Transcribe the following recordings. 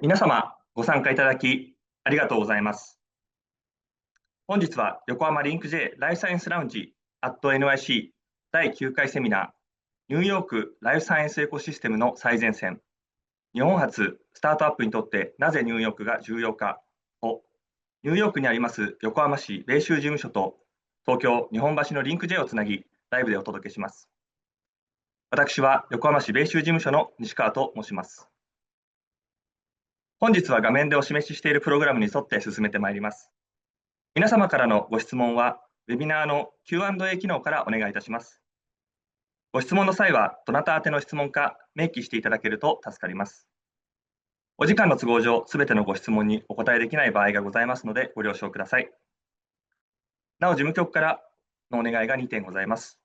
皆様ご参加いただきありがとうございます。本日は横浜リンク J ライフサイエンスラウンジ Nyc 第9回セミナーニューヨークライフサイエンスエコシステムの最前線、日本発スタートアップにとってなぜニューヨークが重要かをニューヨークにあります横浜市米州事務所と東京日本橋のリンク J をつなぎライブでお届けします。私は横浜市米州事務所の西川と申します。本日は画面でお示ししているプログラムに沿って進めてまいります。皆様からのご質問は、ウェビナーの Q&A 機能からお願いいたします。ご質問の際は、どなた宛ての質問か明記していただけると助かります。お時間の都合上、すべてのご質問にお答えできない場合がございますので、ご了承ください。なお、事務局からのお願いが2点ございます。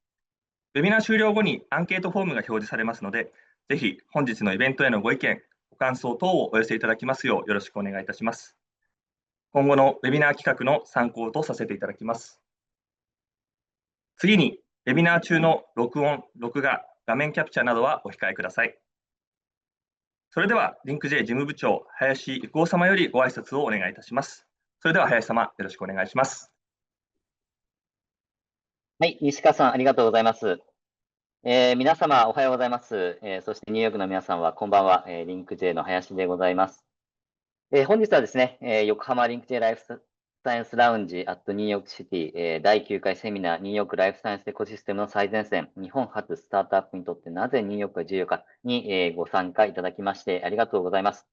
ウェビナー終了後にアンケートフォームが表示されますので、ぜひ本日のイベントへのご意見、ご感想等をお寄せいただきますようよろしくお願いいたします。今後のウェビナー企画の参考とさせていただきます。次に、ウェビナー中の録音、録画、画面キャプチャーなどはお控えください。それでは、リンク J 事務部長、林郁夫様よりご挨拶をお願いいたします。それでは、林様、よろしくお願いします。はい、西川さん、ありがとうございます。皆様、おはようございます。そしてニューヨークの皆さんは、こんばんは。リンク J の林でございます。本日はですね、横浜リンク J ライフサイエンスラウンジ New York City、第9回セミナーニューヨークライフサイエンスエコシステムの最前線、日本発スタートアップにとってなぜニューヨークが重要かに、ご参加いただきましてありがとうございます。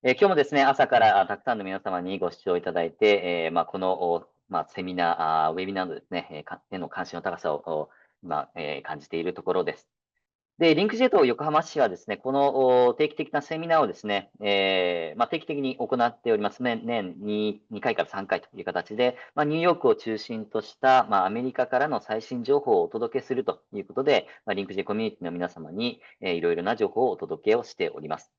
今日もですね、朝からたくさんの皆様にご視聴いただいて、このセミナー、ウェビナーのですね、への関心の高さを今、感じているところです。で、リンク J と横浜市はですね、この定期的なセミナーをですね、定期的に行っておりますね。年2回から3回という形で、ニューヨークを中心とした、アメリカからの最新情報をお届けするということで、リンク J コミュニティの皆様に、いろいろな情報をお届けをしております。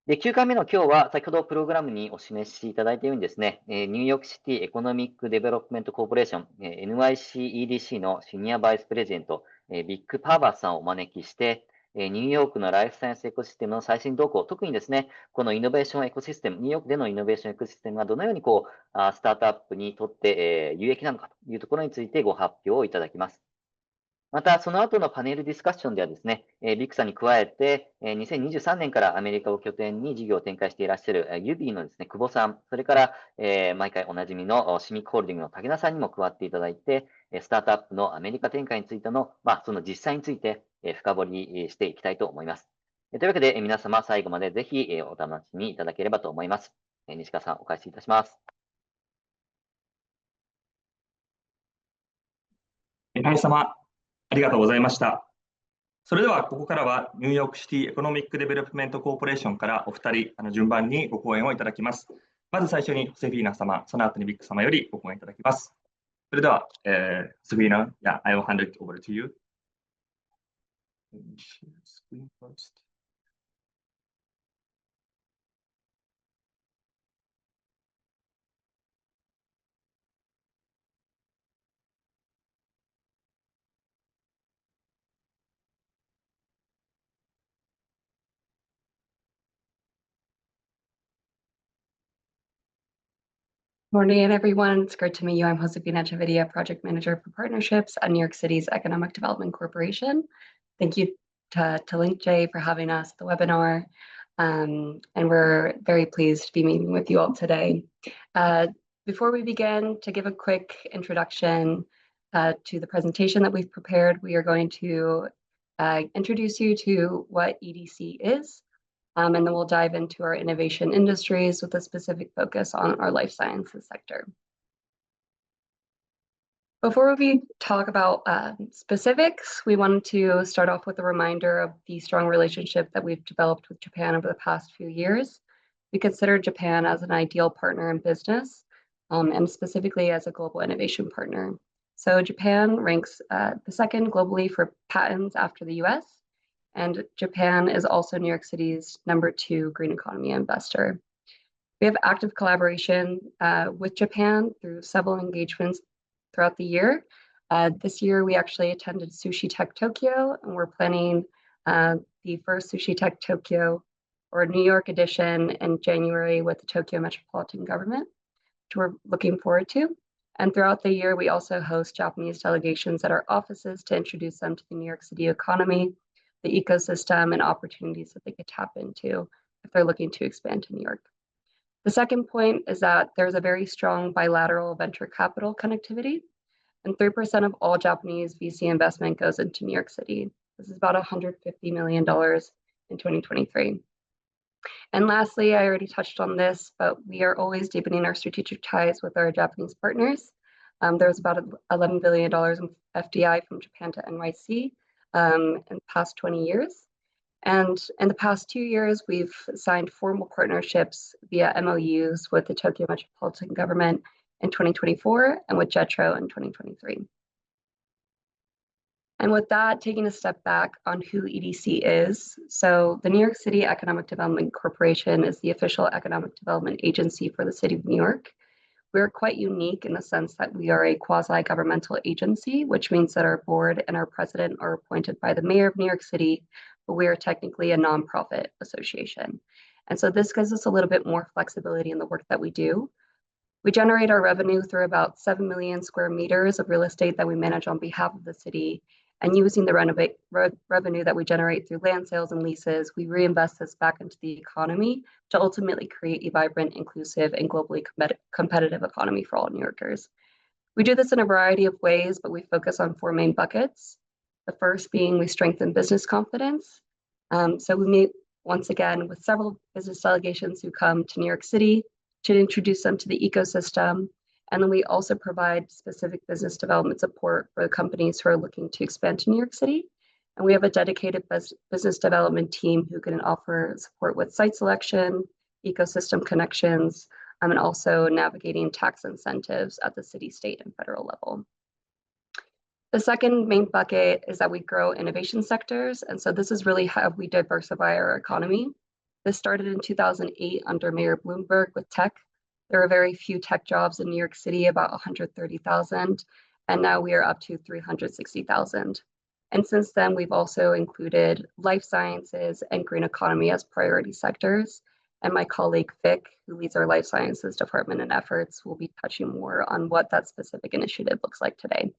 で、9回目の今日は、先ほどプログラムにお示しいただいたようにですね、ニューヨークシティエコノミックデベロップメントコーポレーション、NYC-EDC のシニアバイスプレジデント、ビッグパーバーさんをお招きして、ニューヨークのライフサイエンスエコシステムの最新動向、特にですね、このイノベーションエコシステム、ニューヨークでのイノベーションエコシステムがどのようにスタートアップにとって、有益なのかというところについてご発表をいただきます。また、その後のパネルディスカッションではですね、ビッグさんに加えて、2023年からアメリカを拠点に事業を展開していらっしゃるユビーのですね、久保さん、それから、毎回おなじみのシミックホールディングの武田さんにも加わっていただいて、スタートアップのアメリカ展開についての、その実際について、深掘りしていきたいと思います。というわけで、皆様最後までぜひ、お楽しみいただければと思います。西川さん、お返しいたします。林様、ありがとうございました。それではここからはニューヨークシティエコノミックデベロップメントコーポレーションからお二人順番にご講演をいただきます。まず最初にホセフィーナ様、その後にビッグ様よりご講演いただきます。それでは、ソフィーナ、I will hand it over to you. Morning, everyone. It's great to meet you. I'm Josefina Chavidia, Project Manager for Partnerships at New York City's Economic Development Corporation. Thank you to LinkJ for having us at the webinar. And we're very pleased to be meeting with you all today. Before we begin, to give a quick introduction to the presentation that we've prepared, we are going to introduce you to what EDC is. And then we'll dive into our innovation industries with a specific focus on our life sciences sector. Before we talk about specifics, we wanted to start off with a reminder of the strong relationship that we've developed with Japan over the past few years. We consider Japan as an ideal partner in business, and specifically as a global innovation partner. So Japan ranks the second globally for patents after the US. And Japan is also New York City's #2 green economy investor. We have active collaboration with Japan through several engagements throughout the year. This year, we actually attended Sushi Tech Tokyo, and we're planning the first Sushi Tech Tokyo or New York edition in January with the Tokyo Metropolitan Government, which we're looking forward to. And throughout the year, we also host Japanese delegations at our offices to introduce them to the New York City economy, the ecosystem, and opportunities that they could tap into if they're looking to expand to New York. The second point is that there's a very strong bilateral venture capital connectivity, and 3% of all Japanese VC investment goes into New York City. This is about $150 million in 2023. And lastly, I already touched on this, but we are always deepening our strategic ties with our Japanese partners. There's about $11 billion in FDI from Japan to NYC in the past 20 years. And in the past 2 years, we've signed formal partnerships via MOUs with the Tokyo Metropolitan Government in 2024 and with JETRO in 2023. And with that, taking a step back on who EDC is. So the New York City Economic Development Corporation is the official economic development agency for the city of New York. We're quite unique in the sense that we are a quasi-governmental agency, which means that our board and our president are appointed by the mayor of New York City, but we are technically a nonprofit association. And so this gives us a little bit more flexibility in the work that we do. We generate our revenue through about 7 million square meters of real estate that we manage on behalf of the city. And using the revenue that we generate through land sales and leases, we reinvest this back into the economy to ultimately create a vibrant, inclusive, and globally competitive economy for all New Yorkers. We do this in a variety of ways, but we focus on 4 main buckets. The first being we strengthen business confidence. So we meet once again with several business delegations who come to New York City to introduce them to the ecosystem. And then we also provide specific business development support for the companies who are looking to expand to New York City. And we have a dedicated business development team who can offer support with site selection, ecosystem connections, and also navigating tax incentives at the city, state, and federal level. The second main bucket is that we grow innovation sectors. And so this is really how we diversify our economy. This started in 2008 under Mayor Bloomberg with tech. There are very few tech jobs in New York City, about 130,000, and now we are up to 360,000. And since then, we've also included life sciences and green economy as priority sectors. And my colleague Vic, who leads our life sciences department and efforts, will be touching more on what that specific initiative looks like today.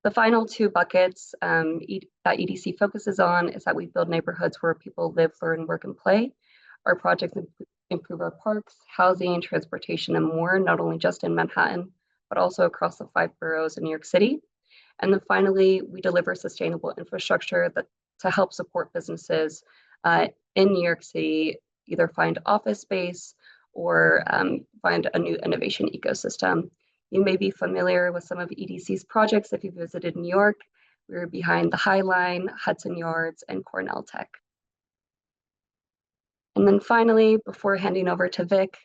The final 2 buckets that EDC focuses on is that we build neighborhoods where people live, learn, work, and play. Our projects improve our parks, housing, transportation, and more, not only just in Manhattan, but also across the 5 boroughs in New York City. And then finally, we deliver sustainable infrastructure to help support businesses in New York City, either find office space or find a new innovation ecosystem. You may be familiar with some of EDC's projects if you visited New York. We were behind the High Line, Hudson Yards, and Cornell Tech. And then finally, before handing over to Vic,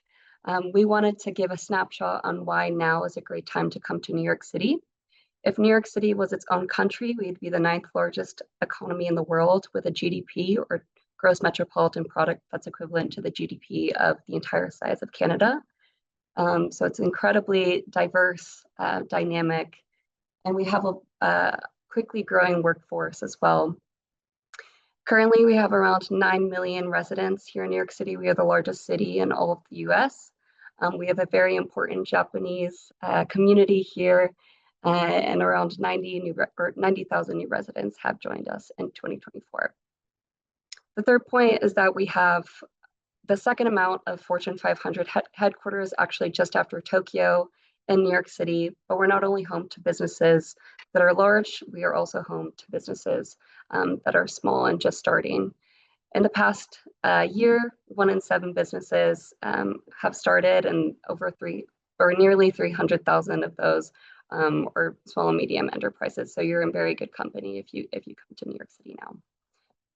we wanted to give a snapshot on why now is a great time to come to New York City. If New York City was its own country, we'd be the 9th largest economy in the world with a GDP or gross metropolitan product that's equivalent to the GDP of the entire size of Canada. So it's incredibly diverse, dynamic, and we have a quickly growing workforce as well. Currently, we have around 9 million residents here in New York City. We are the largest city in all of the US. We have a very important Japanese community here, and around 90,000 new residents have joined us in 2024. The third point is that we have the second amount of Fortune 500 headquarters, actually just after Tokyo in New York City, but we're not only home to businesses that are large, we are also home to businesses that are small and just starting. In the past year, 1 in 7 businesses have started, and nearly 300,000 of those are small and medium enterprises. So you're in very good company if you come to New York City now.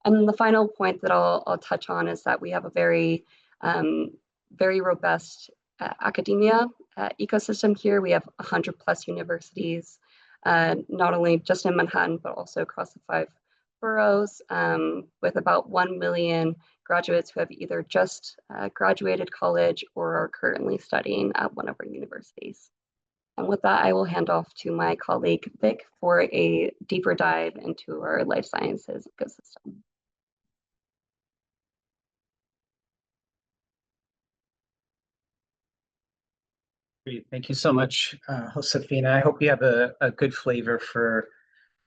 And then the final point that I'll touch on is that we have a very robust academia ecosystem here. We have 100+ universities, not only just in Manhattan, but also across the 5 boroughs, with about 1 million graduates who have either just graduated college or are currently studying at one of our universities. And with that, I will hand off to my colleague Vic for a deeper dive into our life sciences ecosystem. Great. Thank you so much, Josefina. I hope you have a good flavor for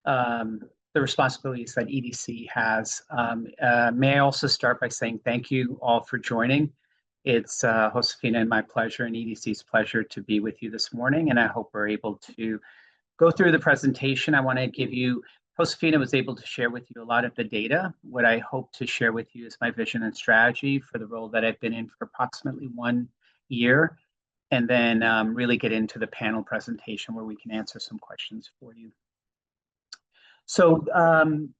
the responsibilities that EDC has. May I also start by saying thank you all for joining. It's Josefina and my pleasure and EDC's pleasure to be with you this morning, and I hope we're able to go through the presentation. I want to give you, Josefina was able to share with you a lot of the data. What I hope to share with you is my vision and strategy for the role that I've been in for approximately 1 year, and then really get into the panel presentation where we can answer some questions for you. So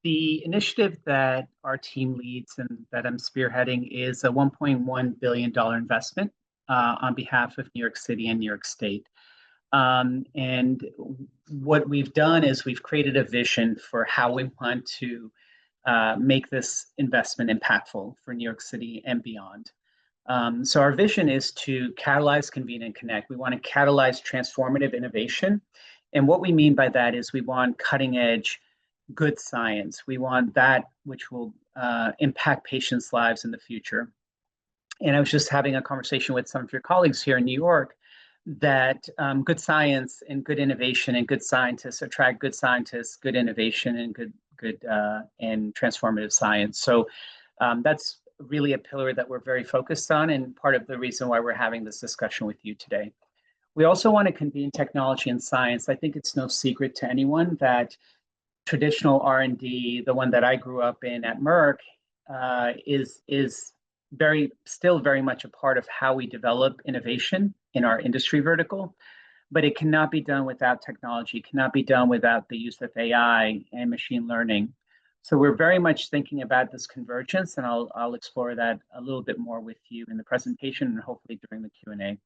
the initiative that our team leads and that I'm spearheading is a $1.1 billion investment on behalf of New York City and New York State. And what we've done is we've created a vision for how we want to make this investment impactful for New York City and beyond. So our vision is to catalyze, convene, and connect. We want to catalyze transformative innovation. And what we mean by that is we want cutting edge, good science. We want that which will impact patients' lives in the future. And I was just having a conversation with some of your colleagues here in New York that good science and good innovation and good scientists attract good scientists, good innovation, and good and transformative science. So that's really a pillar that we're very focused on, and part of the reason why we're having this discussion with you today. We also want to convene technology and science. I think it's no secret to anyone that traditional R&D, the one that I grew up in at Merck, is still very much a part of how we develop innovation in our industry vertical, but it cannot be done without technology, cannot be done without the use of AI and machine learning. So we're very much thinking about this convergence, and I'll explore that a little bit more with you in the presentation and hopefully during the Q&A.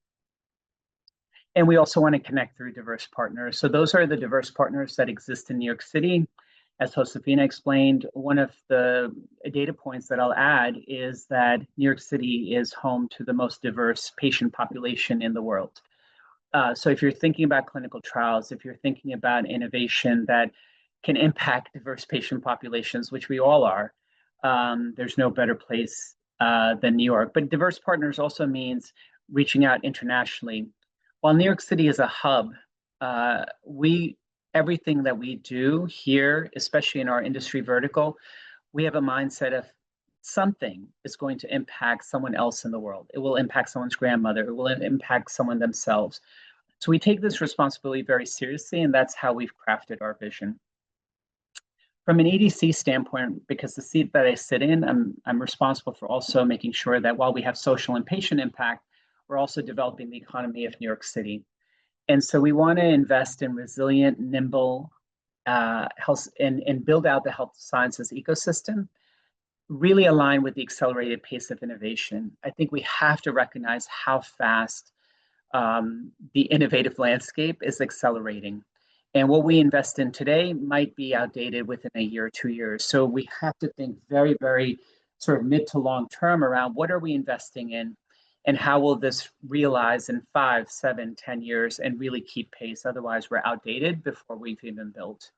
And we also want to connect through diverse partners. So those are the diverse partners that exist in New York City. As Josefina explained, one of the data points that I'll add is that New York City is home to the most diverse patient population in the world. So if you're thinking about clinical trials, if you're thinking about innovation that can impact diverse patient populations, which we all are, there's no better place than New York. But diverse partners also means reaching out internationally. While New York City is a hub, everything that we do here, especially in our industry vertical, we have a mindset of something is going to impact someone else in the world. It will impact someone's grandmother. It will impact someone themselves. So we take this responsibility very seriously, and that's how we've crafted our vision. From an EDC standpoint, because the seat that I sit in, I'm responsible for also making sure that while we have social and patient impact, we're also developing the economy of New York City. And so we want to invest in resilient, nimble health and build out the health sciences ecosystem, really align with the accelerated pace of innovation. I think we have to recognize how fast the innovative landscape is accelerating. And what we invest in today might be outdated within a year or 2 years. So we have to think very, very sort of mid to long term around what are we investing in and how will this realize in 5, 7, 10 years and really keep pace. Otherwise, we're outdated before we've even built.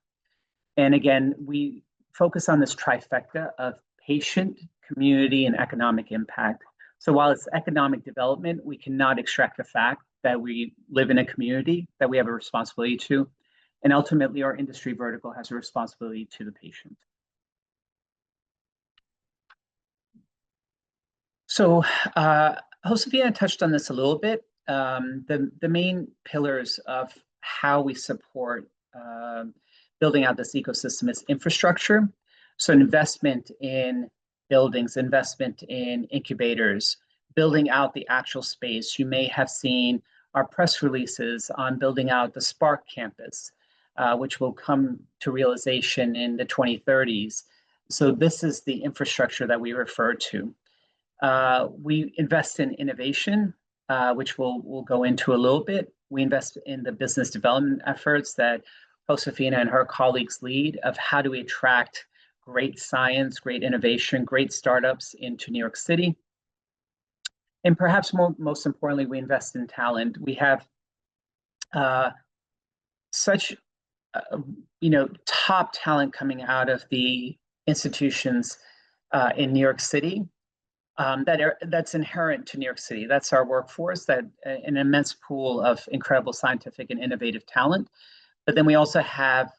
And again, we focus on this trifecta of patient, community, and economic impact. So while it's economic development, we cannot extract the fact that we live in a community that we have a responsibility to. And ultimately, our industry vertical has a responsibility to the patient. So Josefina touched on this a little bit. The main pillars of how we support building out this ecosystem is infrastructure. So investment in buildings, investment in incubators, building out the actual space. You may have seen our press releases on building out the Spark campus, which will come to realization in the 2030s. So this is the infrastructure that we refer to. We invest in innovation, which we'll go into a little bit. We invest in the business development efforts that Josefina and her colleagues lead of how do we attract great science, great innovation, great startups into New York City. And perhaps most importantly, we invest in talent. We have such top talent coming out of the institutions in New York City. that's inherent to New York City. That's our workforce, that an immense pool of incredible scientific and innovative talent. But then we also have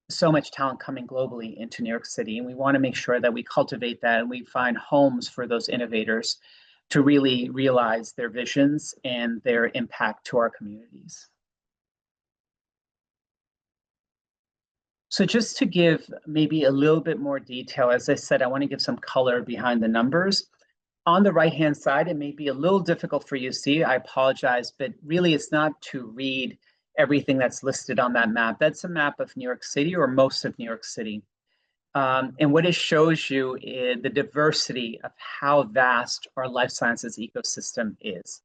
so much talent coming globally into New York City, and we want to make sure that we cultivate that and we find homes for those innovators to really realize their visions and their impact to our communities. So just to give maybe a little bit more detail, as I said, I want to give some color behind the numbers. On the right-hand side, it may be a little difficult for you to see, I apologize, but really it's not to read everything that's listed on that map. That's a map of New York City, or most of New York City. And what it shows you is the diversity of how vast our life sciences ecosystem is.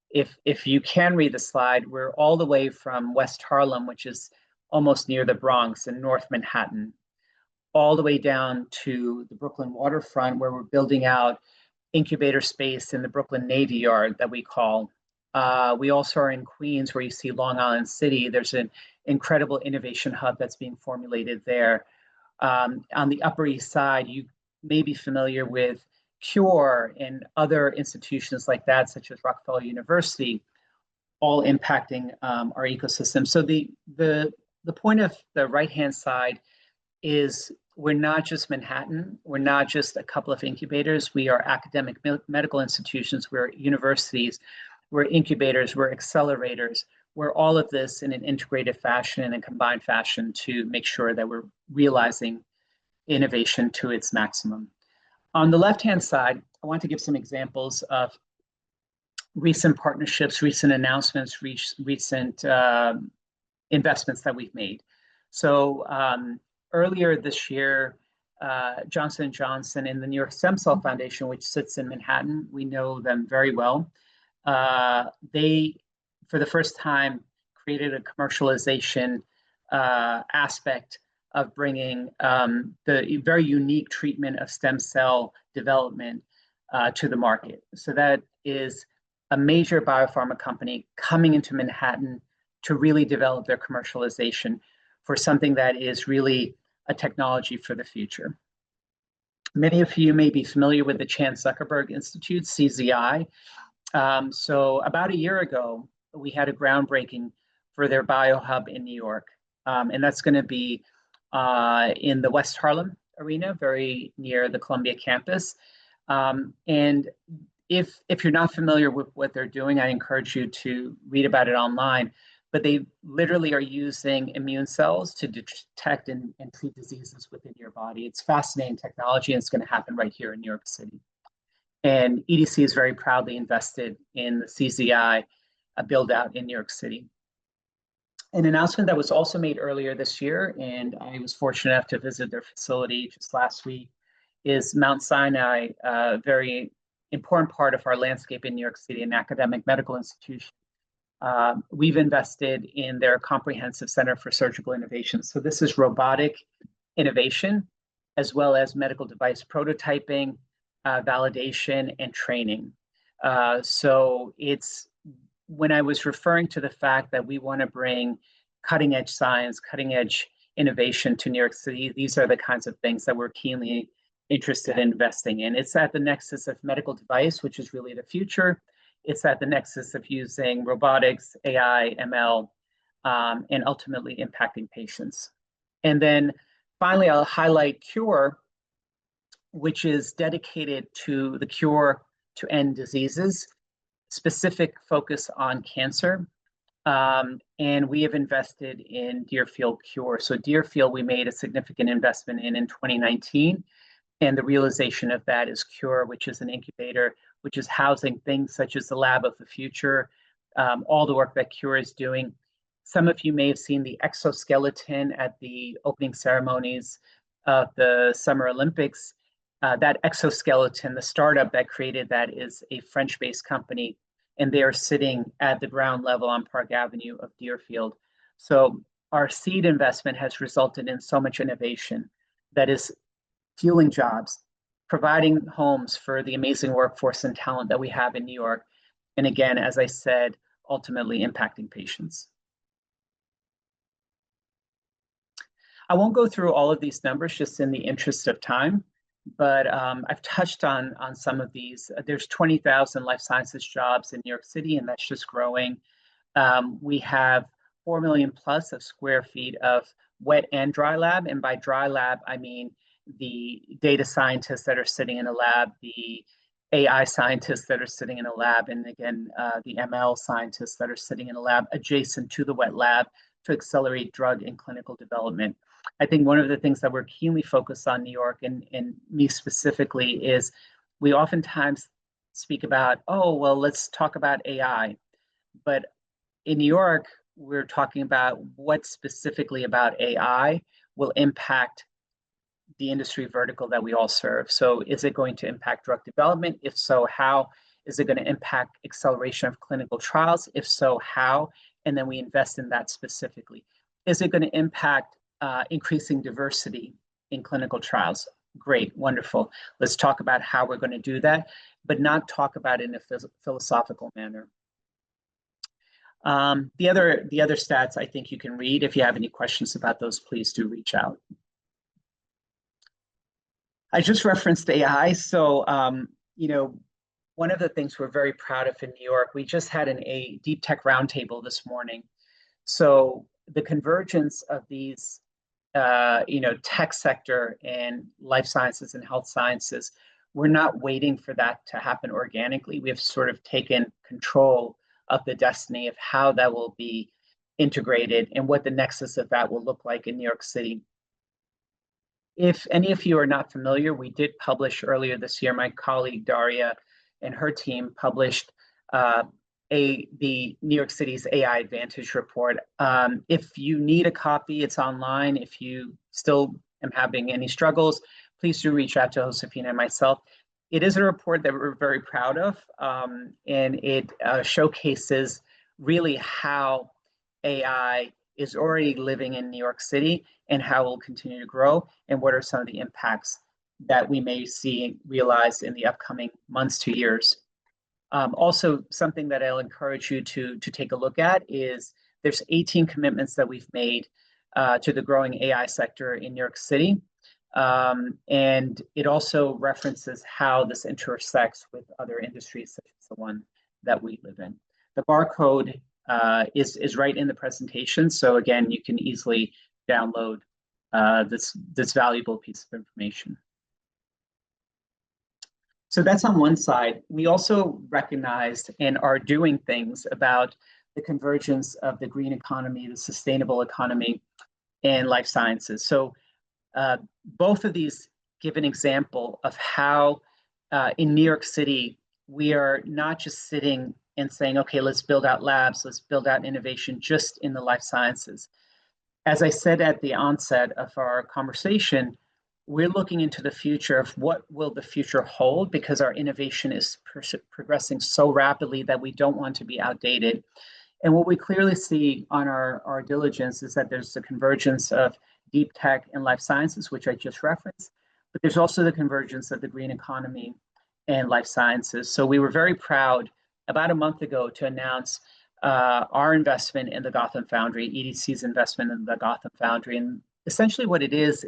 If you can read the slide, we're all the way from West Harlem, which is almost near the Bronx and North Manhattan, all the way down to the Brooklyn waterfront, where we're building out incubator space in the Brooklyn Navy Yard that we call. We also are in Queens, where you see Long Island City. There's an incredible innovation hub that's being formulated there. On the Upper East Side, you may be familiar with Cure and other institutions like that, such as Rockefeller University, all impacting our ecosystem. So the point of the right-hand side is we're not just Manhattan, we're not just a couple of incubators, we are academic medical institutions, we're universities, we're incubators, we're accelerators, we're all of this in an integrated fashion and a combined fashion to make sure that we're realizing innovation to its maximum. On the left-hand side, I want to give some examples of recent partnerships, recent announcements, recent investments that we've made. So earlier this year, Johnson & Johnson and the New York Stem Cell Foundation, which sits in Manhattan, we know them very well. They, for the first time, created a commercialization aspect of bringing the very unique treatment of stem cell development to the market. So that is a major biopharma company coming into Manhattan to really develop their commercialization for something that is really a technology for the future. Many of you may be familiar with the Chan Zuckerberg Institute, CZI. So about a year ago, we had a groundbreaking for their biohub in New York. And that's going to be in the West Harlem arena, very near the Columbia campus. And if you're not familiar with what they're doing, I encourage you to read about it online. But they literally are using immune cells to detect and treat diseases within your body. It's fascinating technology, and it's going to happen right here in New York City. And EDC is very proudly invested in the CZI build out in New York City. An announcement that was also made earlier this year, and I was fortunate enough to visit their facility just last week, is Mount Sinai, a very important part of our landscape in New York City, an academic medical institution. We've invested in their comprehensive center for surgical innovation. So this is robotic innovation, as well as medical device prototyping, validation, and training. So it's, when I was referring to the fact that we want to bring cutting edge science, cutting edge innovation to New York City, these are the kinds of things that we're keenly interested in investing in. It's at the nexus of medical device, which is really the future. It's at the nexus of using robotics, AI, ML, and ultimately impacting patients. And then finally, I'll highlight Cure, which is dedicated to the cure to end diseases, specific focus on cancer. And we have invested in Deerfield Cure. So Deerfield, we made a significant investment in 2019. And the realization of that is Cure, which is an incubator, which is housing things such as the lab of the future, all the work that Cure is doing. Some of you may have seen the exoskeleton at the opening ceremonies of the Summer Olympics. That exoskeleton, the startup that created that, is a French-based company, and they are sitting at the ground level on Park Avenue of Deerfield. So our seed investment has resulted in so much innovation that is fueling jobs, providing homes for the amazing workforce and talent that we have in New York. And again, as I said, ultimately impacting patients. I won't go through all of these numbers just in the interest of time, but I've touched on some of these. There's 20,000 life sciences jobs in New York City, and that's just growing. We have 4 million plus of square feet of wet and dry lab. And by dry lab, I mean the data scientists that are sitting in a lab, the AI scientists that are sitting in a lab, and again, the ML scientists that are sitting in a lab adjacent to the wet lab to accelerate drug and clinical development. I think one of the things that we're keenly focused on New York, and me specifically, is we oftentimes speak about, oh, well, let's talk about AI. But in New York, we're talking about what specifically about AI will impact the industry vertical that we all serve. So is it going to impact drug development? If so, how? Is it going to impact acceleration of clinical trials? If so, how? And then we invest in that specifically. Is it going to impact increasing diversity in clinical trials? Great, wonderful. Let's talk about how we're going to do that, but not talk about it in a philosophical manner. The other stats I think you can read. If you have any questions about those, please do reach out. I just referenced AI. So, one of the things we're very proud of in New York, we just had a deep tech roundtable this morning. So the convergence of these, tech sector and life sciences and health sciences, we're not waiting for that to happen organically. We have sort of taken control of the destiny of how that will be integrated and what the nexus of that will look like in New York City. If any of you are not familiar, we did publish earlier this year, my colleague Daria and her team published the New York City's AI Advantage report. If you need a copy, it's online. If you still am having any struggles, please do reach out to Josefina and myself. It is a report that we're very proud of, and it showcases really how AI is already living in New York City and how it will continue to grow, and what are some of the impacts that we may see realized in the upcoming months to years. Also, something that I'll encourage you to take a look at is there's 18 commitments that we've made to the growing AI sector in New York City. And it also references how this intersects with other industries, such as the one that we live in. The barcode is right in the presentation. So again, you can easily download this valuable piece of information. So that's on one side. We also recognized and are doing things about the convergence of the green economy, the sustainable economy, and life sciences. So both of these give an example of how in New York City, we are not just sitting and saying, okay, let's build out labs, let's build out innovation just in the life sciences. As I said at the onset of our conversation, we're looking into the future of what will the future hold, because our innovation is progressing so rapidly that we don't want to be outdated. And what we clearly see on our diligence is that there's the convergence of deep tech and life sciences, which I just referenced, but there's also the convergence of the green economy and life sciences. So we were very proud about a month ago to announce our investment in the Gotham Foundry, EDC's investment in the Gotham Foundry. And essentially what it is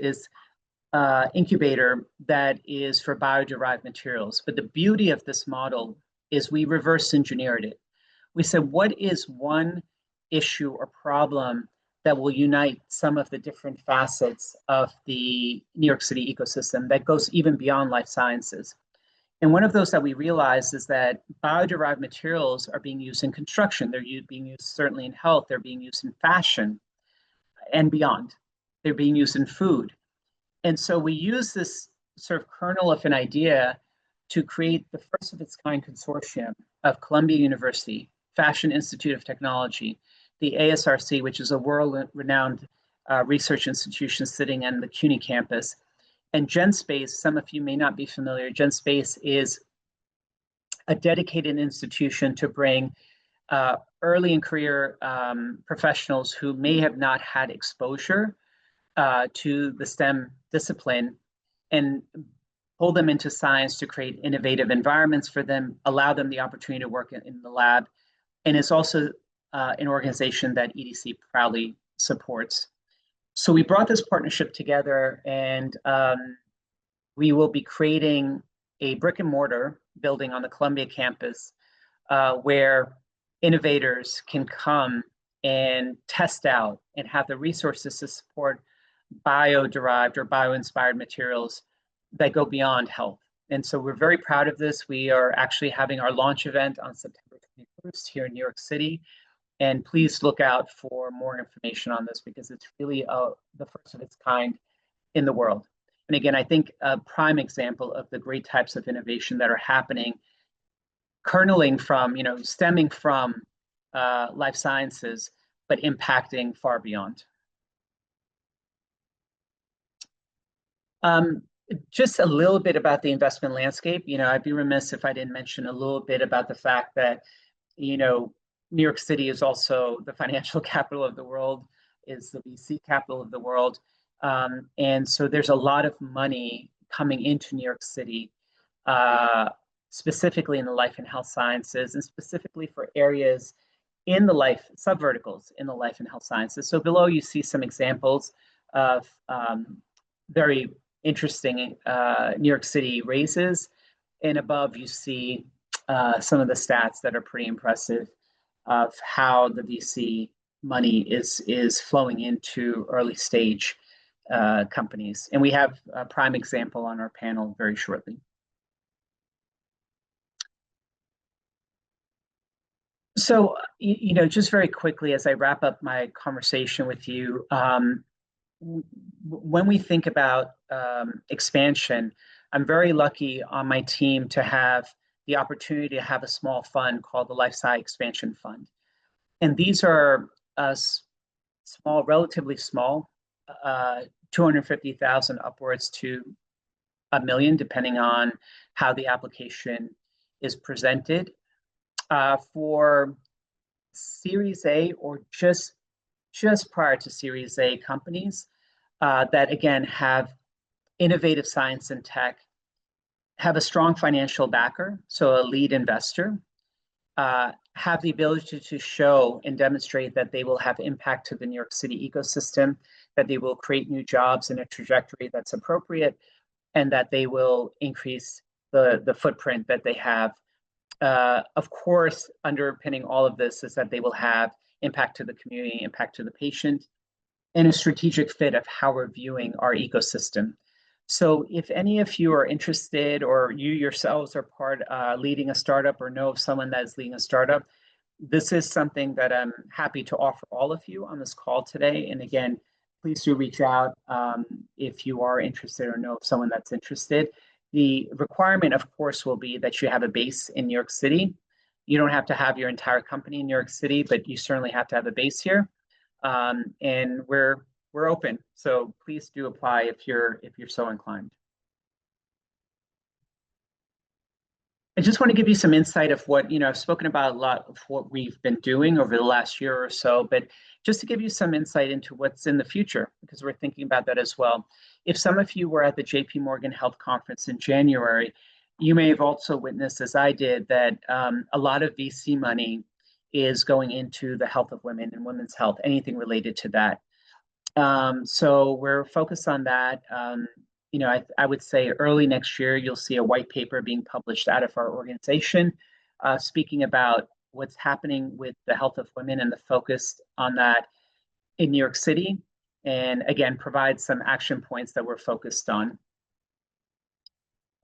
incubator that is for bio-derived materials. But the beauty of this model is we reverse engineered it. We said, what is one issue or problem that will unite some of the different facets of the New York City ecosystem that goes even beyond life sciences? And one of those that we realized is that bio-derived materials are being used in construction. They're being used certainly in health. They're being used in fashion and beyond. They're being used in food. And so we use this sort of kernel of an idea to create the first of its kind consortium of Columbia University, Fashion Institute of Technology, the ASRC, which is a world-renowned research institution sitting on the CUNY campus, and GenSpace. Some of you may not be familiar. GenSpace is a dedicated institution to bring early in career professionals who may have not had exposure to the STEM discipline and pull them into science to create innovative environments for them, allow them the opportunity to work in the lab. And it's also an organization that EDC proudly supports. So we brought this partnership together, and we will be creating a brick and mortar building on the Columbia campus where innovators can come and test out and have the resources to support bio-derived or bio-inspired materials that go beyond health. And so we're very proud of this. We are actually having our launch event on September 21st here in New York City. And please look out for more information on this because it's really the first of its kind in the world. And again, I think a prime example of the great types of innovation that are happening, kerneling from, stemming from life sciences, but impacting far beyond. Just a little bit about the investment landscape. I'd be remiss if I didn't mention a little bit about the fact that, New York City is also the financial capital of the world, is the VC capital of the world. And so there's a lot of money coming into New York City, specifically in the life and health sciences, and specifically for areas in the life, subverticals in the life and health sciences. So below you see some examples of very interesting New York City raises, and above you see some of the stats that are pretty impressive of how the VC money is flowing into early stage companies. And we have a prime example on our panel very shortly. So, just very quickly as I wrap up my conversation with you, when we think about expansion, I'm very lucky on my team to have the opportunity to have a small fund called the Life Sci Expansion Fund. And these are small, relatively small, 250,000 upwards to $1 million, depending on how the application is presented. For Series A or just prior to Series A companies that again have innovative science and tech, have a strong financial backer, so a lead investor, have the ability to show and demonstrate that they will have impact to the New York City ecosystem, that they will create new jobs in a trajectory that's appropriate, and that they will increase the footprint that they have. Of course, underpinning all of this is that they will have impact to the community, impact to the patient, and a strategic fit of how we're viewing our ecosystem. So if any of you are interested, or you yourselves are part leading a startup or know of someone that is leading a startup, this is something that I'm happy to offer all of you on this call today. And again, please do reach out if you are interested or know of someone that's interested. The requirement, of course, will be that you have a base in New York City. You don't have to have your entire company in New York City, but you certainly have to have a base here. And we're open, so please do apply if you're so inclined. I just want to give you some insight of what, I've spoken about a lot of what we've been doing over the last year or so, but just to give you some insight into what's in the future, because we're thinking about that as well. If some of you were at the JP Morgan Health Conference in January, you may have also witnessed, as I did, that a lot of VC money is going into the health of women and women's health, anything related to that. So we're focused on that. I would say early next year, you'll see a white paper being published out of our organization, speaking about what's happening with the health of women and the focus on that in New York City. And again, provide some action points that we're focused on.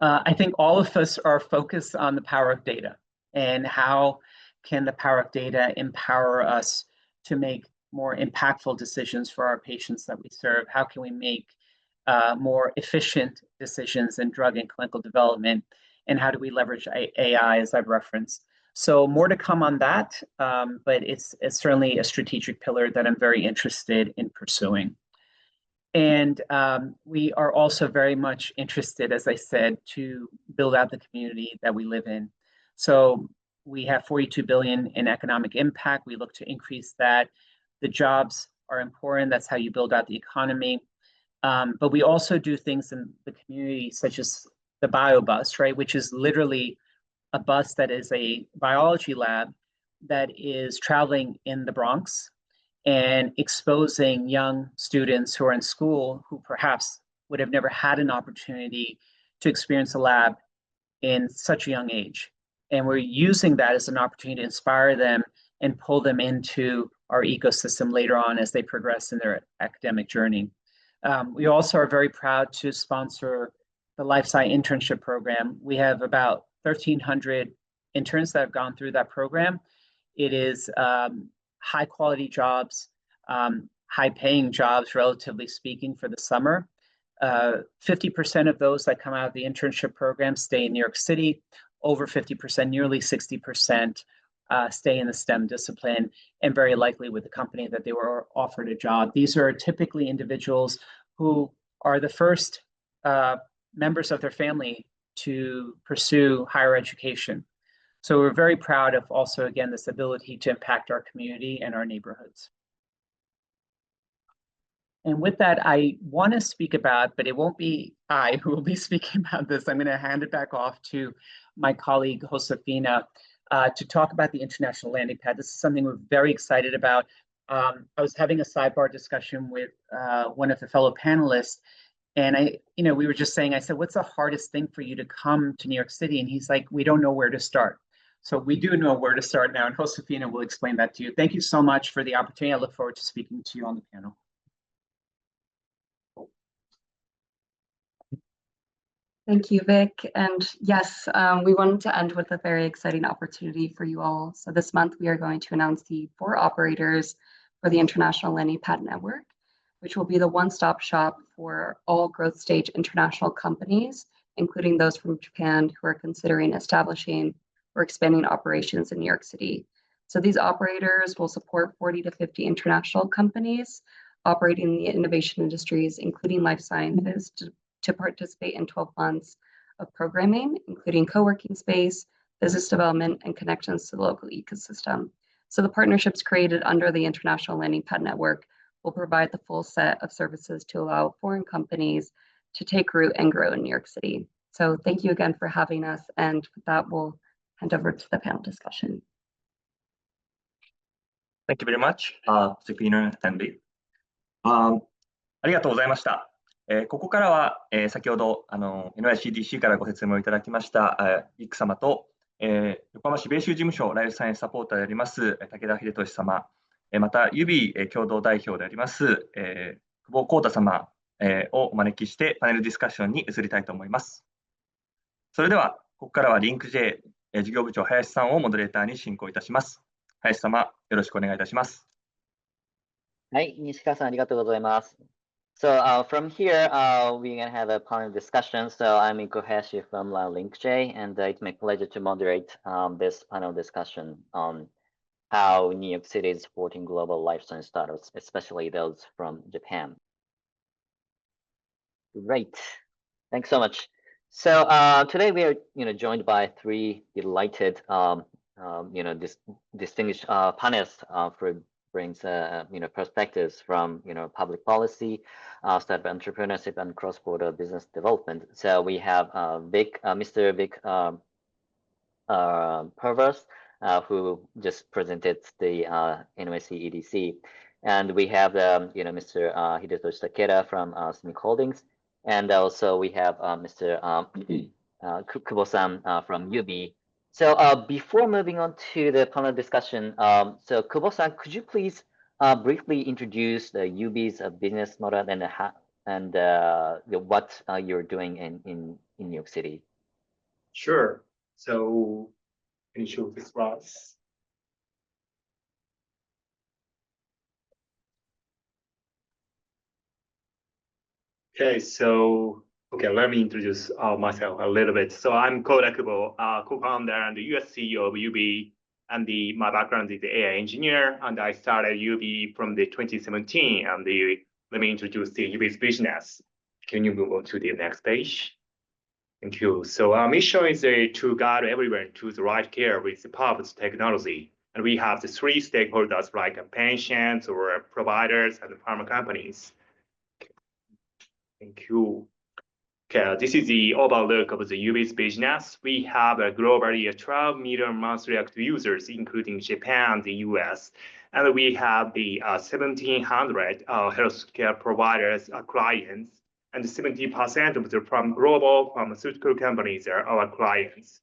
I think all of us are focused on the power of data and how can the power of data empower us to make more impactful decisions for our patients that we serve? How can we make more efficient decisions in drug and clinical development? And how do we leverage AI, as I've referenced? So more to come on that, but it's certainly a strategic pillar that I'm very interested in pursuing. And we are also very much interested, as I said, to build out the community that we live in. So we have 42 billion in economic impact. We look to increase that. The jobs are important. That's how you build out the economy. But we also do things in the community, such as the BioBus, right, which is literally a bus that is a biology lab that is traveling in the Bronx and exposing young students who are in school who perhaps would have never had an opportunity to experience a lab in such a young age. And we're using that as an opportunity to inspire them and pull them into our ecosystem later on as they progress in their academic journey. We also are very proud to sponsor the Life Science Internship Program. We have about 1,300 interns that have gone through that program. It is high quality jobs, high paying jobs, relatively speaking, for the summer. 50% of those that come out of the internship program stay in New York City. Over 50%, nearly 60%, stay in the STEM discipline, and very likely with the company that they were offered a job. These are typically individuals who are the first members of their family to pursue higher education. So we're very proud of also, again, this ability to impact our community and our neighborhoods. And with that, I want to speak about, but it won't be I who will be speaking about this. I'm going to hand it back off to my colleague, Josefina, to talk about the International Landing Pad. This is something we're very excited about. I was having a sidebar discussion with one of the fellow panelists, and we were just saying, I said, what's the hardest thing for you to come to New York City? And he's like, we don't know where to start. So we do know where to start now, and Josefina will explain that to you. Thank you so much for the opportunity. I look forward to speaking to you on the panel. Thank you, Vic. And yes, we wanted to end with a very exciting opportunity for you all. So this month, we are going to announce the 4 operators for the International Landing Pad Network, which will be the one-stop shop for all growth stage international companies, including those from Japan who are considering establishing or expanding operations in New York City. So these operators will support 40 to 50 international companies operating in the innovation industries, including life sciences, to participate in 12 months of programming, including co-working space, business development, and connections to the local ecosystem. So the partnerships created under the International Landing Pad Network will provide the full set of services to allow foreign companies to take root and grow in New York City. So thank you again for having us. And with that, we'll hand over to the panel discussion. Thank you very much, Josefina and Vic. ありがとうございました。ここからは、先ほどNYCDC からご説明をいただきましたビック様と、横浜市米州事務所ライフサイエンスサポーターであります武田秀俊様、また指共同代表であります久保浩太様をお招きしてパネルディスカッションに移りたいと思います。それではここからはリンク J 事業部長林さんをモデレーターに進行いたします。林様、よろしくお願いいたします。はい、西川さんありがとうございます。So from here, we're going to have a panel discussion. So I'm Iko Hayashi from LinkJ, and it's my pleasure to moderate this panel discussion on how New York City is supporting global life science startups, especially those from Japan. Great, thanks so much. So today we are, joined by 3 delighted, distinguished panelists for brings perspectives from public policy, startup entrepreneurship, and cross-border business development. So we have Mr. Vic Pervers, who just presented the NYC EDC, and we have Mr. Hidetoshi Takeda from Smic Holdings, and also we have Mr. Kubo-san from UB. So before moving on to the panel discussion, so Kubo-san, could you please briefly introduce the UB's business model and what you're doing in New York City? Sure. So can you show this slides? Okay, so let me introduce myself a little bit. So I'm Koda Kubo, co-founder and the US CEO of UB, and my background is the AI engineer, and I started UB from the 2017. And let me introduce the UB's business. Can you move on to the next page? Thank you. So our mission is to guide everyone to the right care with the power of technology. And we have the 3 stakeholders like patients or providers and pharma companies. Thank you. Okay, this is the overall look of the UB's business. We have globally 12 million monthly active users, including Japan, the US, and we have the 1,700 healthcare providers, clients, and 70% of the global pharmaceutical companies are our clients.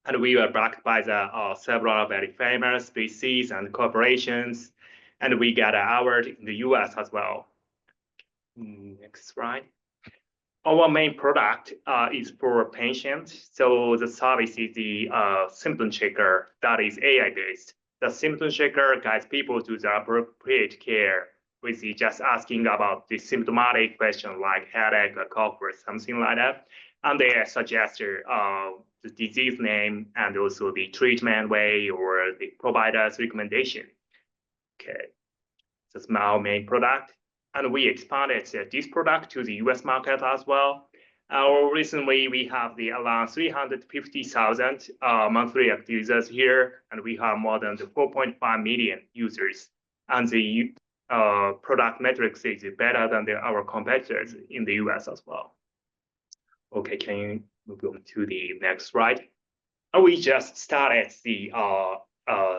And we are backed by the several very famous VCs and corporations, and we got an award in the US as well. Next slide. Our main product is for patients. So the service is the symptom checker that is AI-based. The symptom checker guides people to the appropriate care with just asking about the symptomatic question like headache, a cough, or something like that. And they suggest the disease name and also the treatment way or the provider's recommendation. Okay, that's our main product. And we expanded this product to the US market as well. Recently, we have around 350,000 monthly active users here, and we have more than 4.5 million users. And the product metrics is better than our competitors in the US as well. Okay, can you move on to the next slide? We just started the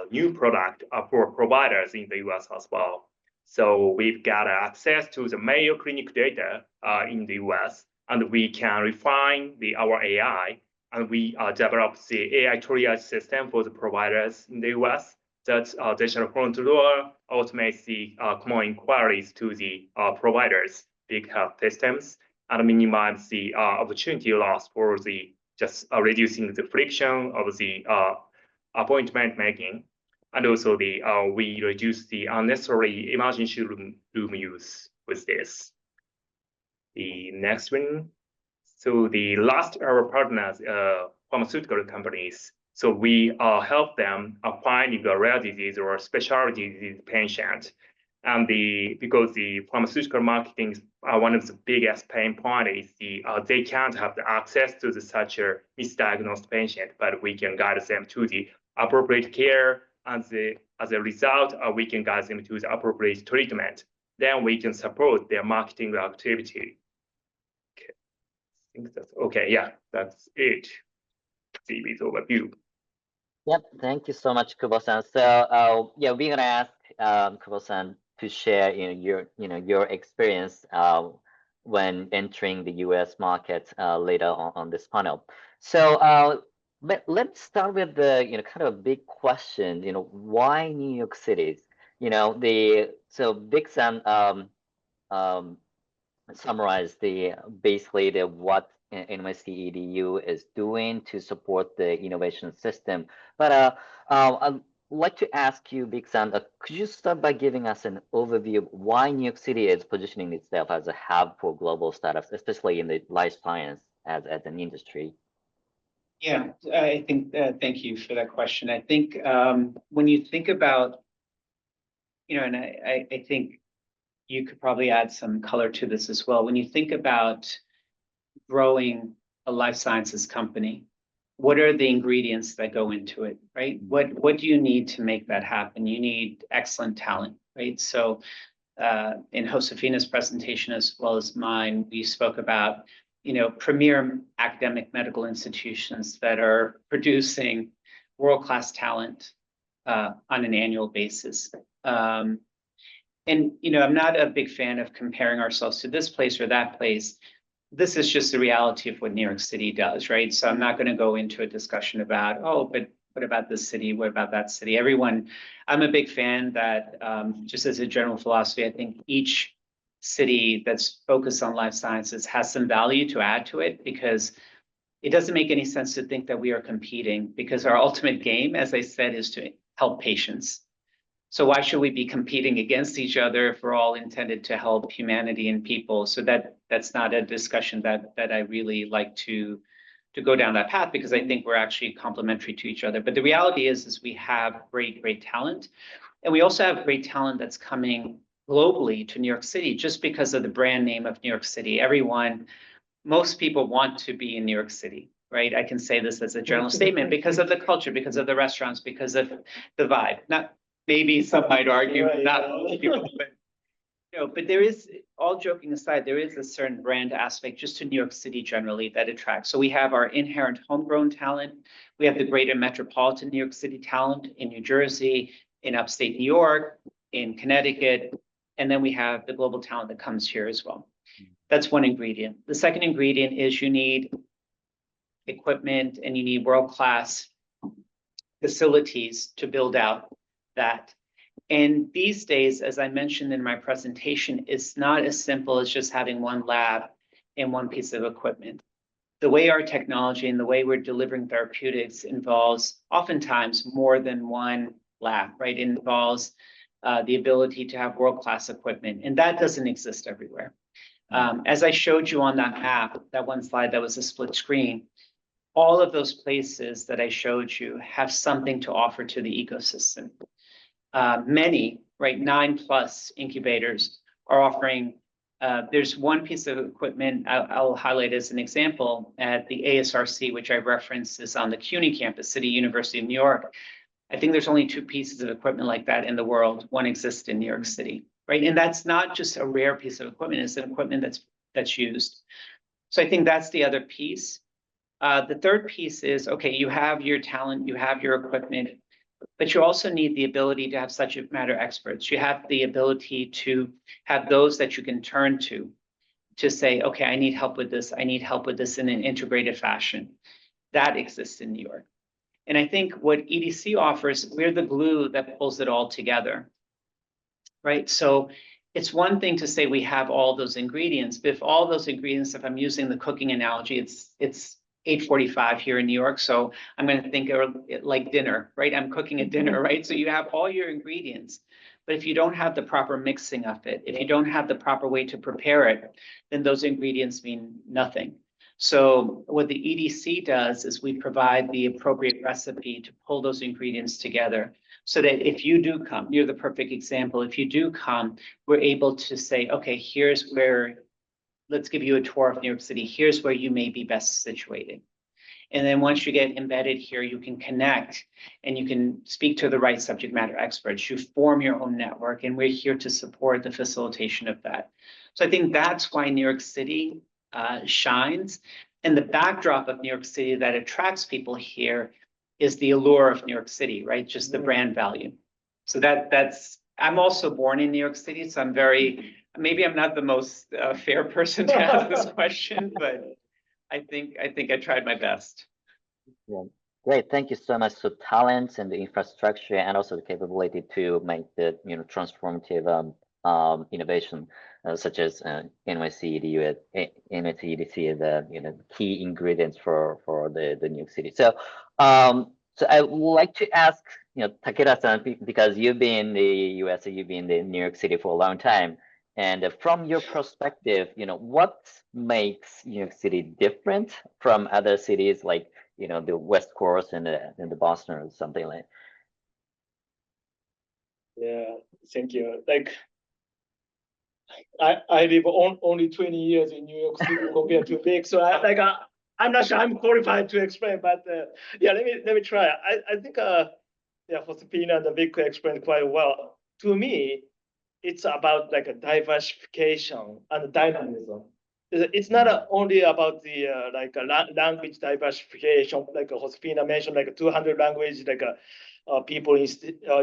new product for providers in the US as well. So we've got access to the Mayo Clinic data in the US, and we can refine our AI, and we developed the AI triage system for the providers in the US that digital front door automates the common inquiries to the providers, big health systems, and minimize the opportunity loss for the just reducing the friction of the appointment making. And also we reduce the unnecessary emergency room use with this. The next one. So the last our partners, pharmaceutical companies. So we help them find the rare disease or specialty disease patient. And because the pharmaceutical marketing one of the biggest pain point is they can't have the access to such a misdiagnosed patient, but we can guide them to the appropriate care. And as a result, we can guide them to the appropriate treatment. Then we can support their marketing activity. Okay, I think that's okay. Yeah, that's it. CV's overview. Yep, thank you so much, Kubo-san. So yeah, we're gonna ask Kubo-san to share your experience when entering the U.S. market later on this panel. So let's start with the kind of a big question. Why New York City? So Big-san summarized basically what NYC EDU is doing to support the innovation system. But I'd like to ask you, Big-san, could you start by giving us an overview of why New York City is positioning itself as a hub for global startups, especially in the life science as an industry? Yeah, I think, thank you for that question. I think when you think about, and I think you could probably add some color to this as well. When you think about growing a life sciences company, what are the ingredients that go into it, right? What do you need to make that happen? You need excellent talent, right? So in Josefina's presentation as well as mine, we spoke about premier academic medical institutions that are producing world-class talent on an annual basis. And I'm not a big fan of comparing ourselves to this place or that place. This is just the reality of what New York City does, right? So I'm not going to go into a discussion about, but what about this city? What about that city? I'm a big fan that just as a general philosophy, I think each city that's focused on life sciences has some value to add to it, because it doesn't make any sense to think that we are competing, because our ultimate game, as I said, is to help patients. So why should we be competing against each other if we're all intended to help humanity and people? So that's not a discussion that I really like to go down that path, because I think we're actually complementary to each other. But the reality is we have great talent. And we also have great talent that's coming globally to New York City just because of the brand name of New York City. Most people want to be in New York City, right? I can say this as a general statement because of the culture, because of the restaurants, because of the vibe. Not maybe some might argue, not people, but there is, all joking aside, there is a certain brand aspect just to New York City generally that attracts. So we have our inherent homegrown talent. We have the greater metropolitan New York City talent in New Jersey, in upstate New York, in Connecticut, and then we have the global talent that comes here as well. That's one ingredient. The second ingredient is you need equipment and you need world-class facilities to build out that. And these days, as I mentioned in my presentation, it's not as simple as just having one lab and one piece of equipment. The way our technology and the way we're delivering therapeutics involves oftentimes more than one lab, right? It involves the ability to have world-class equipment, and that doesn't exist everywhere. As I showed you on that map, that one slide that was a split screen, all of those places that I showed you have something to offer to the ecosystem. Many, right, 9+ incubators are offering. There's one piece of equipment I'll highlight as an example at the ASRC, which I referenced, is on the CUNY campus, City University of New York. I think there's only 2 pieces of equipment like that in the world. One exists in New York City, right? And that's not just a rare piece of equipment, it's an equipment that's used. So I think that's the other piece. The third piece is, okay, you have your talent, you have your equipment, but you also need the ability to have subject matter experts. You have the ability to have those that you can turn to say, okay, I need help with this. I need help with this in an integrated fashion. That exists in New York. And I think what EDC offers, we're the glue that pulls it all together, right? So it's one thing to say we have all those ingredients, but if all those ingredients, if I'm using the cooking analogy, it's 8:45 here in New York, so I'm going to think of it like dinner, right? I'm cooking a dinner, right? So you have all your ingredients, but if you don't have the proper mixing of it, if you don't have the proper way to prepare it, then those ingredients mean nothing. So what the EDC does is we provide the appropriate recipe to pull those ingredients together so that if you do come, you're the perfect example. If you do come, we're able to say, okay, here's where, let's give you a tour of New York City. Here's where you may be best situated. And then once you get embedded here, you can connect and you can speak to the right subject matter experts. You form your own network, and we're here to support the facilitation of that. So I think that's why New York City shines. And the backdrop of New York City that attracts people here is the allure of New York City, right? Just the brand value. So that's, I'm also born in New York City, so I'm very, maybe I'm not the most fair person to ask this question, but I think I tried my best. Yeah. Great, thank you so much. So talents and the infrastructure and also the capability to make the transformative innovation such as NYC EDC, the key ingredients for the New York City. So so I would like to ask Takeda-san, because you've been in the US, you've been in New York City for a long time, and from your perspective, what makes New York City different from other cities like the West Coast and the Boston or something like? Yeah, thank you. Like, I live only 20 years in New York City compared to big, so I'm not sure I'm qualified to explain, but yeah, let me try. I think yeah, Josefina and Vic explained quite well. To me, it's about like a diversification and dynamism. It's not only about the language diversification, like Josefina mentioned, like 200 languages, like people in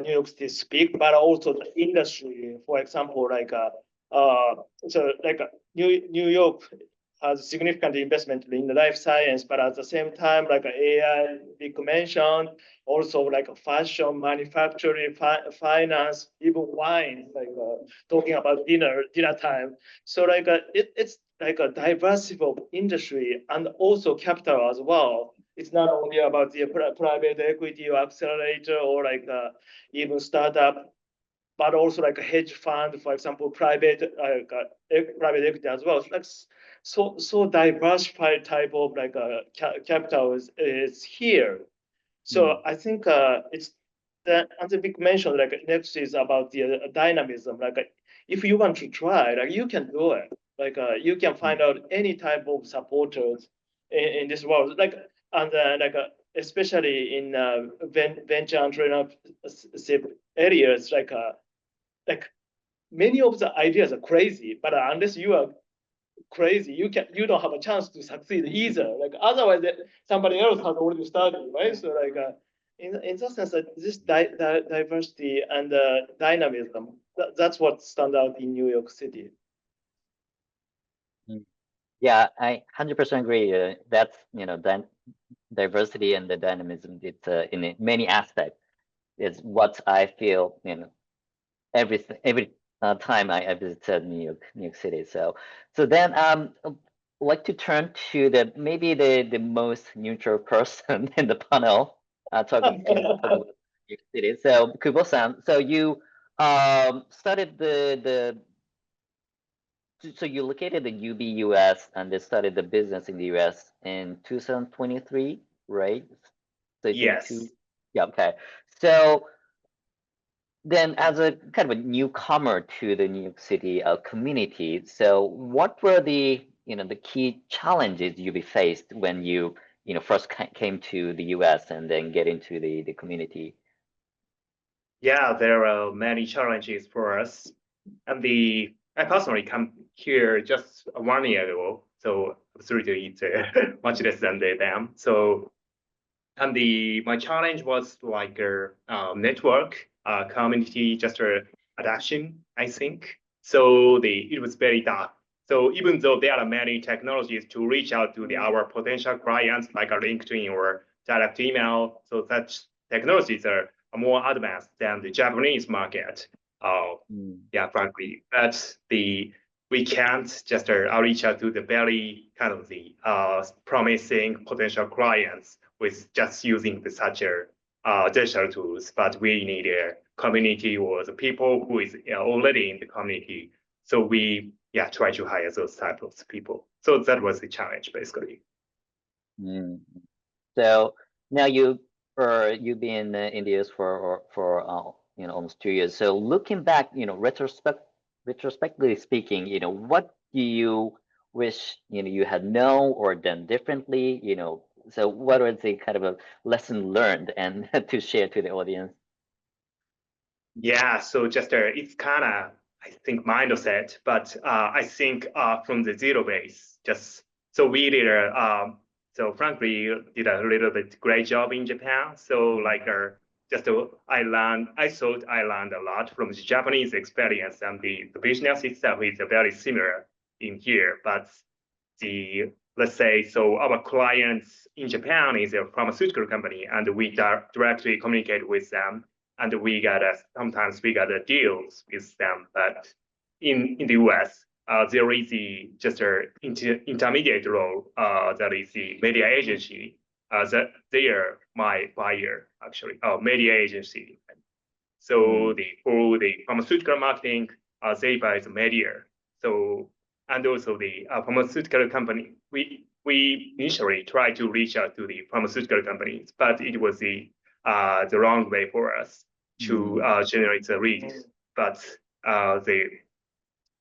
New York City speak, but also the industry. For example, so like New York has significant investment in the life science, but at the same time, like AI, Vic mentioned, also like fashion, manufacturing, finance, even wine, like talking about dinner time. So like it's like a diversity of industry and also capital as well. It's not only about the private equity or accelerator or like even startup, but also like a hedge fund, for example, private equity as well. Like so diversified type of like capital is here. So I think it's the, as Vic mentioned, like next is about the dynamism. Like if you want to try, like you can do it. Like you can find out any type of supporters in this world. Like and like especially in venture entrepreneurship areas, like many of the ideas are crazy, but unless you are crazy, you don't have a chance to succeed either. Like otherwise, somebody else has already started, right? So like in that sense, this diversity and dynamism, that's what stands out in New York City. Yeah, I 100% agree. That's, diversity and the dynamism, it's in many aspects is what I feel, every time I visited New York City. So then I'd like to turn to maybe the most neutral person in the panel, talking about New York City. So Kubo-san, so you started so you located the UB US and then started the business in the US in 2023, right? So Yes. Yeah, okay. So then as a kind of a newcomer to the New York City community, so what were the key challenges you faced when you first came to the US and then get into the community? Yeah, there are many challenges for us. And I personally come here just 1 year ago, so absolutely it's much less than them. So, and my challenge was like a network, community, just adaptation, I think. So it was very tough. So even though there are many technologies to reach out to our potential clients, like a LinkedIn or direct email, so such technologies are more advanced than the Japanese market. Yeah, frankly, but we can't just reach out to the very kind of the promising potential clients with just using such digital tools. But we need a community or the people who is already in the community. So we try to hire those type of people. So that was the challenge basically. So now you've been in the US for almost 2 years. So looking back, retrospectively speaking, what do you wish you had known or done differently? So what was the kind of a lesson learned and to share to the audience? Yeah, so just it's kind of, I think, mindset, but I think from the zero base, just so we did so frankly did a little bit great job in Japan. So like I thought I learned a lot from the Japanese experience, and the business itself is very similar in here. But let's say, so our clients in Japan is a pharmaceutical company, and we directly communicate with them, and sometimes we got deals with them. But in the US, there is just an intermediate role. That is the media agency. That they are my buyer actually, media agency. So for the pharmaceutical marketing, they buy the media. So and also the pharmaceutical company, we initially tried to reach out to the pharmaceutical companies, but it was the wrong way for us to generate the leads. But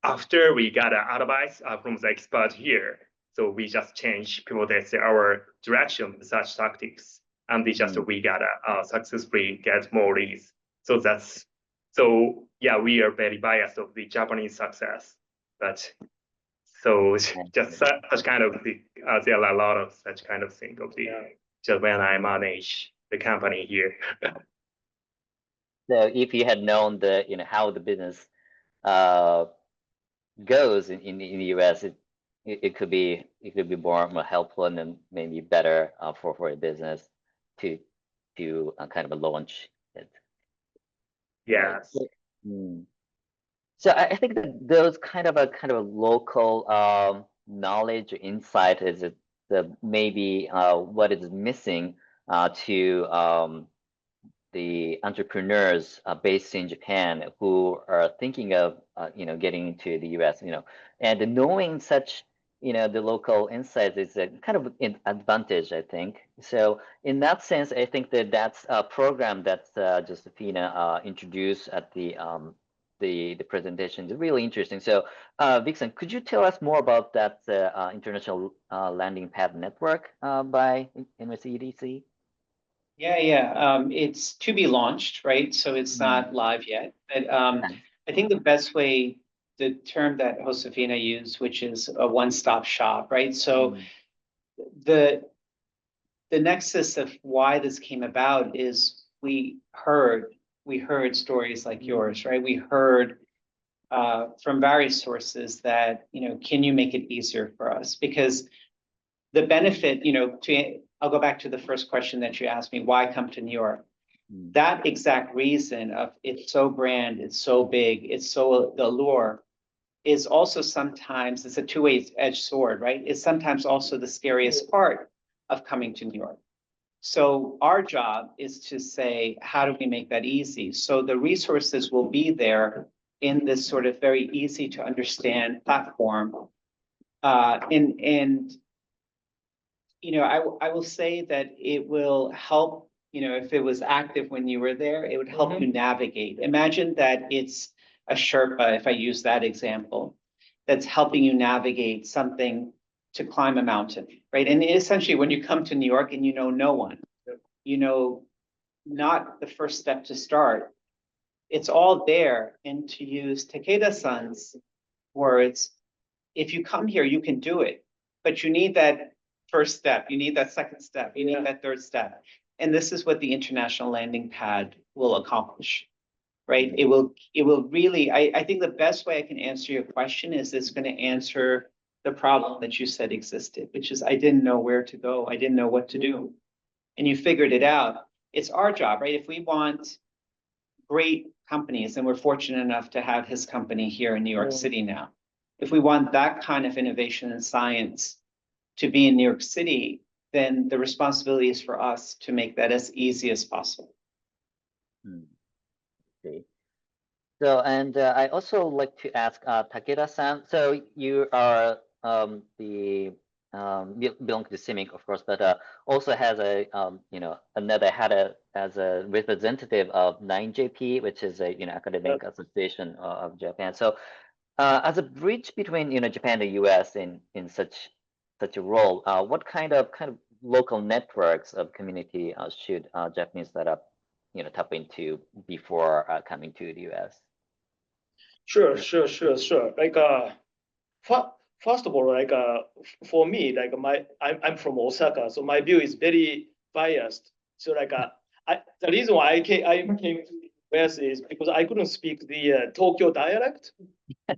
after we got advice from the expert here, so we just pivoted our direction with such tactics, and we got successfully get more leads. So yeah, we are very biased of the Japanese success, but so just such kind of there are a lot of such kind of thing of just when I manage the company here. So if you had known how the business goes in the US, it could be more helpful and maybe better for a business to kind of launch it. Yes. So I think that those kind of a local knowledge or insight is maybe what is missing to the entrepreneurs based in Japan who are thinking of getting into the US, and knowing such the local insights is a kind of an advantage, I think. So in that sense, I think that's a program that Josefina introduced at the presentation is really interesting. So Vixen, could you tell us more about that international landing pad network by NYC EDC? Yeah. It's to be launched, right? So it's not live yet. But I think the best way, the term that Josefina used, which is a one-stop shop, right? So the nexus of why this came about is we heard stories like yours, right? We heard from various sources that, can you make it easier for us? Because the benefit, I'll go back to the first question that you asked me, why come to New York? That exact reason of it's so grand, it's so big, it's so the allure is also sometimes, it's a two-edged sword, right? It's sometimes also the scariest part of coming to New York. So our job is to say, how do we make that easy? So the resources will be there in this sort of very easy to understand platform. And I will say that it will help, if it was active when you were there, it would help you navigate. Imagine that it's a Sherpa, if I use that example, that's helping you navigate something to climb a mountain, right? And essentially when you come to New York and you know no one, not the first step to start, it's all there. And to use Takeda-san's words, if you come here, you can do it, but you need that first step, you need that second step, you need that third step. And this is what the international landing pad will accomplish, right? It will really, I think the best way I can answer your question is it's going to answer the problem that you said existed, which is I didn't know where to go. I didn't know what to do. And you figured it out. It's our job, right? If we want great companies, and we're fortunate enough to have his company here in New York City now. If we want that kind of innovation and science to be in New York City, then the responsibility is for us to make that as easy as possible. Okay. So, and I also like to ask Takeda-san. So you are belong to CIMIC, of course, but also has a another had as a representative of NYC, which is a academic association of Japan. So as a bridge between Japan and the US in such a role, what kind of local networks of community should Japanese startup tap into before coming to the US? Sure. Like first of all, like for me, like I'm from Osaka, so my view is very biased. So like the reason why I came to the US is because I couldn't speak the Tokyo dialect.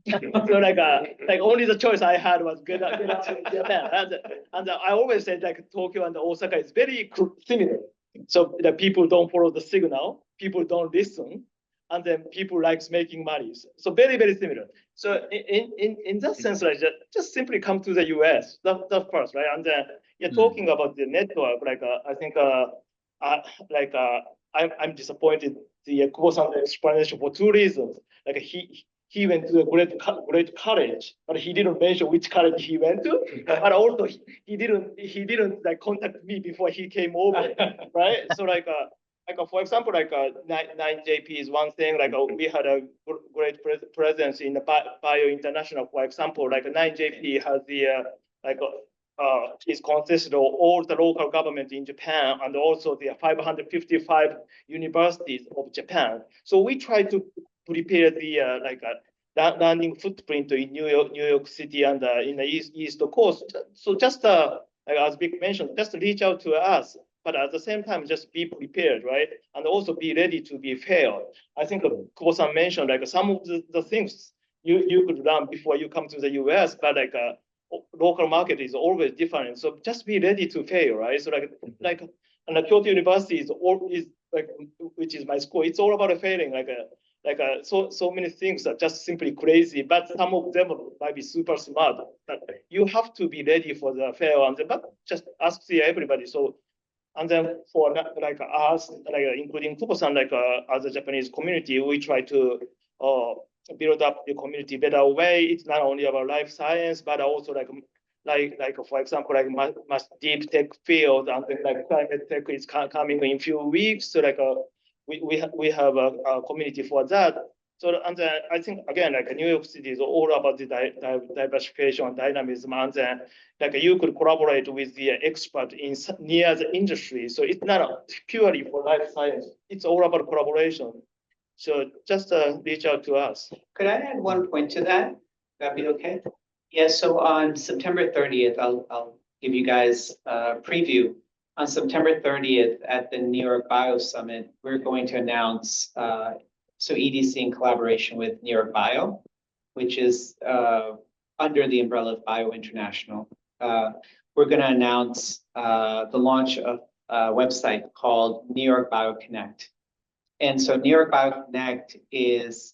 So like only the choice I had was get out to Japan, and I always said like Tokyo and Osaka is very similar. So the people don't follow the signal, people don't listen, and then people likes making money. So very, very similar. So in that sense, like just simply come to the US. That's first, right? And then you're talking about the network. Like I think I'm disappointed the Kubo-san's explanation for two reasons. Like he went to a great college, but he didn't mention which college he went to. But also he didn't like contact me before he came over, right? So like for example, like 9JP is one thing. Like we had a great presence in the Bio International, for example. Like 9JP has the is consisted of all the local government in Japan and also the 555 universities of Japan. So we try to prepare the landing footprint in New York City and in the East Coast. So just as Vic mentioned, just reach out to us, but at the same time, just be prepared, right? And also be ready to be fair. I think Kubo-san mentioned like some of the things you could learn before you come to the US, but like local market is always different. So just be ready to fail, right? So and the Kyoto University is like, which is my school. It's all about failing. So many things are just simply crazy, but some of them might be super smart. But you have to be ready for the fail, but just ask everybody. So, and then for like us, like including Kubo-san, like as a Japanese community, we try to build up the community better way. It's not only about life science, but also like for example, like much deep tech field, and like climate tech is coming in a few weeks. So like we have a community for that. So and I think again, like New York City is all about the diversification and dynamism, and then like you could collaborate with the expert in near the industry. So it's not purely for life science. It's all about collaboration. So just reach out to us. Could I add one point to that? That'd be okay? Yeah, so on September 30th, I'll give you guys a preview. On September 30th at the New York Bio Summit, we're going to announce, so EDC in collaboration with New York Bio which is under the umbrella of Bio International. We're going to announce the launch of a website called New York Bio Connect. And so New York Bio Connect is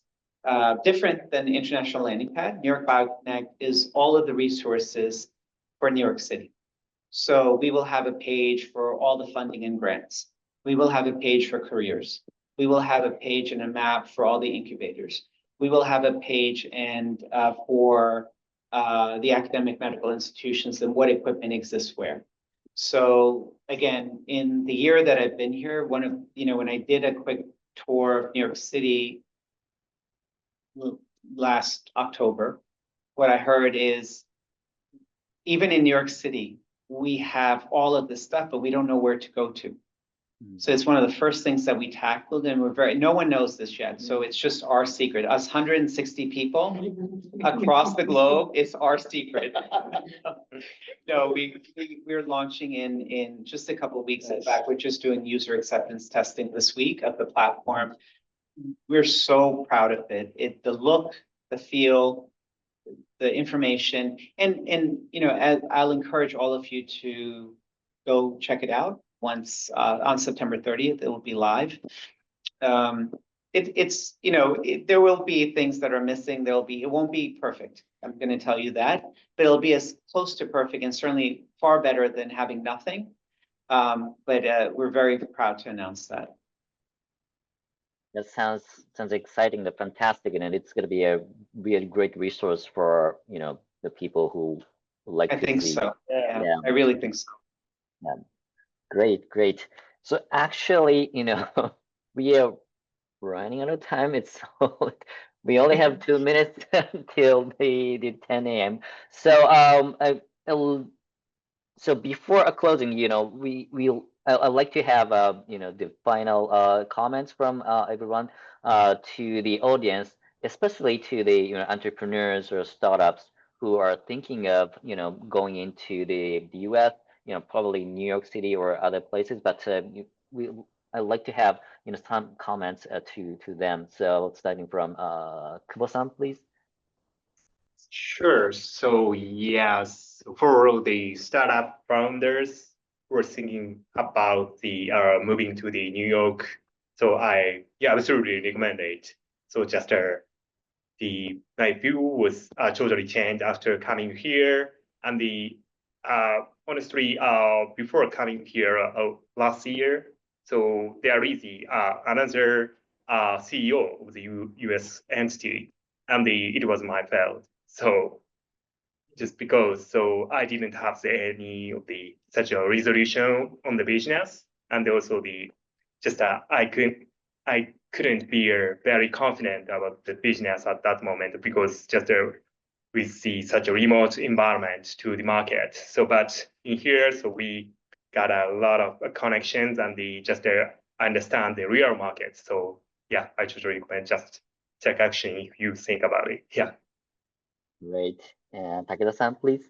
different than the International Landing Pad. New York Bio Connect is all of the resources for New York City. So we will have a page for all the funding and grants. We will have a page for careers. We will have a page and a map for all the incubators. We will have a page and for the academic medical institutions and what equipment exists where. So again, in the year that I've been here, when I did a quick tour of New York City last October, what I heard is even in New York City, we have all of this stuff, but we don't know where to go to. So it's one of the first things that we tackled, and no one knows this yet. So it's just our secret. Us 160 people across the globe, it's our secret. No, we're launching in just a couple of weeks. In fact, we're just doing user acceptance testing this week of the platform. We're so proud of it. The look, the feel, the information, and I'll encourage all of you to go check it out. Once on September 30th, it will be live. There will be things that are missing. It won't be perfect. I'm going to tell you that, but it'll be as close to perfect and certainly far better than having nothing. But we're very proud to announce that. That sounds exciting and fantastic, and it's going to be a really great resource for the people who like. I think so. Yeah, I really think so. Yeah. Great. So actually, we are running out of time. We only have 2 minutes until the 10 a.m. So so before a closing, I'd like to have the final comments from everyone to the audience, especially to the entrepreneurs or startups who are thinking of going into the US. Probably New York City or other places, but I'd like to have some comments to them. So starting from Kubo-san, please. Sure. So yes, for the startup founders who are thinking about the moving to the New York, so I absolutely recommend it. So just my view was totally changed after coming here, and honestly, before coming here last year, so there is another CEO of the US entity, and it was my fault. So just because, so I didn't have any of such a resolution on the business, and also I couldn't be very confident about the business at that moment because just we see such a remote environment to the market. So, but in here, so we got a lot of connections and just understand the real market. So yeah, I totally recommend just take action if you think about it. Yeah. Great. And Takeda-san, please.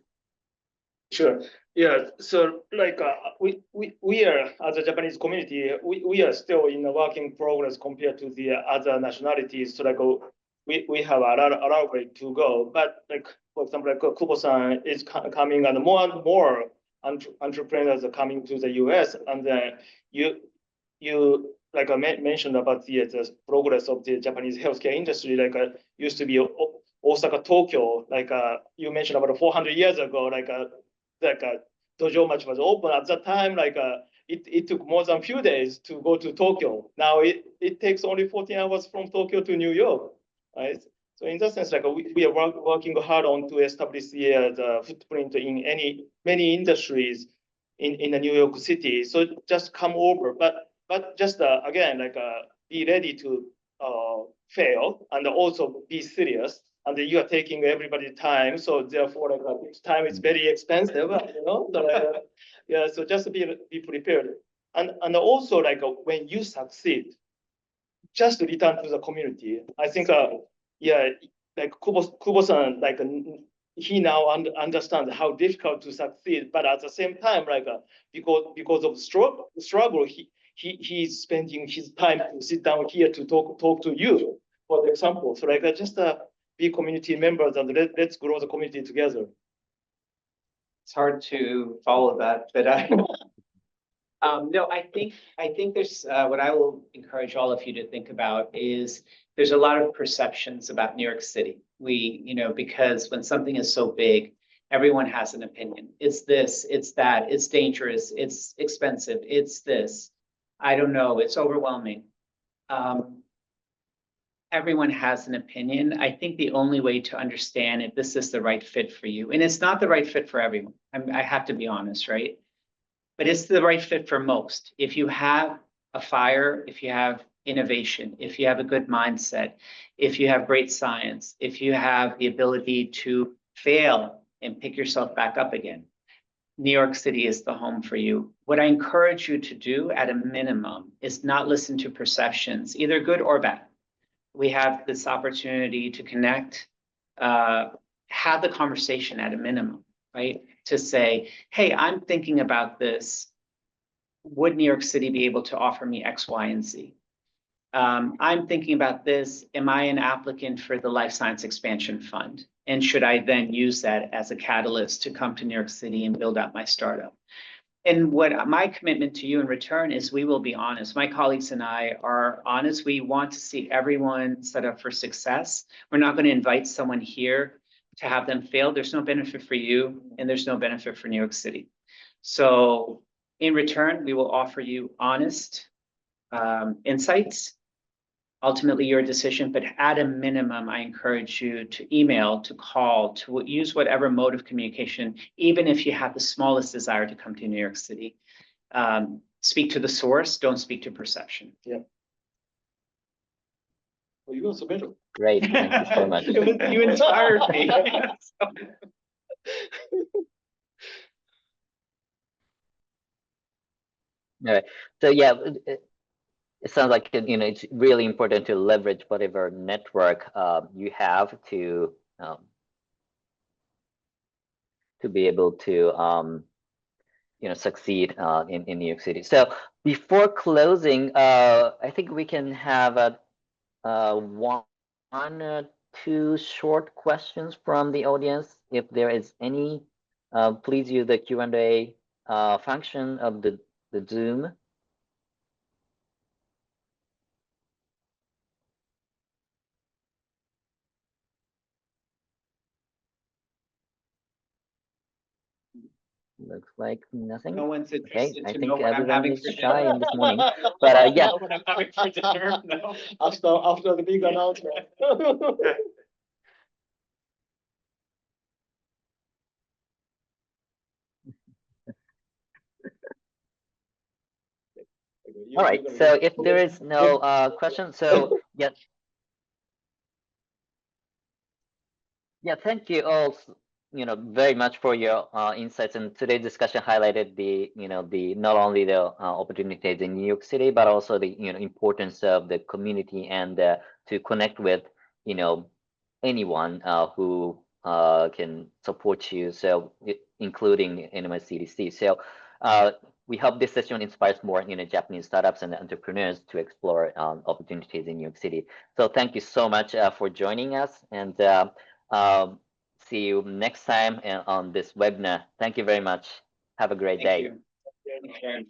Sure. Yeah. So like we are as a Japanese community, we are still in a work in progress compared to the other nationalities. So like we have a lot of way to go. But like for example, like Kubo-san is coming, and more entrepreneurs are coming to the US, and then you like I mentioned about the progress of the Japanese healthcare industry. Like used to be Osaka, Tokyo. Like you mentioned about 400 years ago. Like Dojo Machi was open at that time. Like it took more than a few days to go to Tokyo. Now it takes only 14 hours from Tokyo to New York, right? So in that sense, like we are working hard on to establish the footprint in many industries in the New York City. So just come over, but just again, like be ready to fail and also be serious. And you are taking everybody's time, so therefore, like time is very expensive, So yeah, so just be prepared, and also like when you succeed, just return to the community. I think, like Kubo-san, like he now understands how difficult to succeed, but at the same time, like because of struggle, he's spending his time to sit down here to talk to you, for example. So like just be community members and let's grow the community together. It's hard to follow that, but no, I think there's what I will encourage all of you to think about is there's a lot of perceptions about New York City. Because when something is so big, everyone has an opinion. It's this, it's that, it's dangerous, it's expensive, it's this. I don't know, it's overwhelming. Everyone has an opinion. I think the only way to understand if this is the right fit for you, and it's not the right fit for everyone. I have to be honest, right? But it's the right fit for most. If you have a fire, if you have innovation, if you have a good mindset, if you have great science, if you have the ability to fail and pick yourself back up again, New York City is the home for you. What I encourage you to do at a minimum is not listen to perceptions, either good or bad. We have this opportunity to connect, have the conversation at a minimum, right? To say, hey, I'm thinking about this. Would New York City be able to offer me X, Y, and Z? I'm thinking about this. Am I an applicant for the Life Science Expansion Fund? And should I then use that as a catalyst to come to New York City and build out my startup? And what my commitment to you in return is we will be honest. My colleagues and I are honest. We want to see everyone set up for success. We're not going to invite someone here to have them fail. There's no benefit for you, and there's no benefit for New York City. So in return, we will offer you honest insights. Ultimately, your decision, but at a minimum, I encourage you to email, to call, to use whatever mode of communication, even if you have the smallest desire to come to New York City. Speak to the source, don't speak to perception. Yeah. Well, you also better. Great, thank you so much. You inspired me. All right. So yeah, it sounds like it's really important to leverage whatever network you have to be able to succeed in New York City. So before closing, I think we can have one or two short questions from the audience. If there is any, please use the Q&A function of the Zoom. Looks like nothing. No one's Okay, interested I to think know what I'm everyone having is for shy dinner. in this morning. But yeah. What I'm having for dinner, no. After the big announcement. All right. So if there is no question, so yeah. Yeah, thank you all, very much for your insights. And today's discussion highlighted the not only the opportunities in New York City, but also the importance of the community and to connect with anyone who can support you. So including NYCDC. So we hope this session inspires more Japanese startups and entrepreneurs to explore opportunities in New York City. So thank you so much for joining us, and see you next time on this webinar. Thank you very much. Have a great day. Thank you.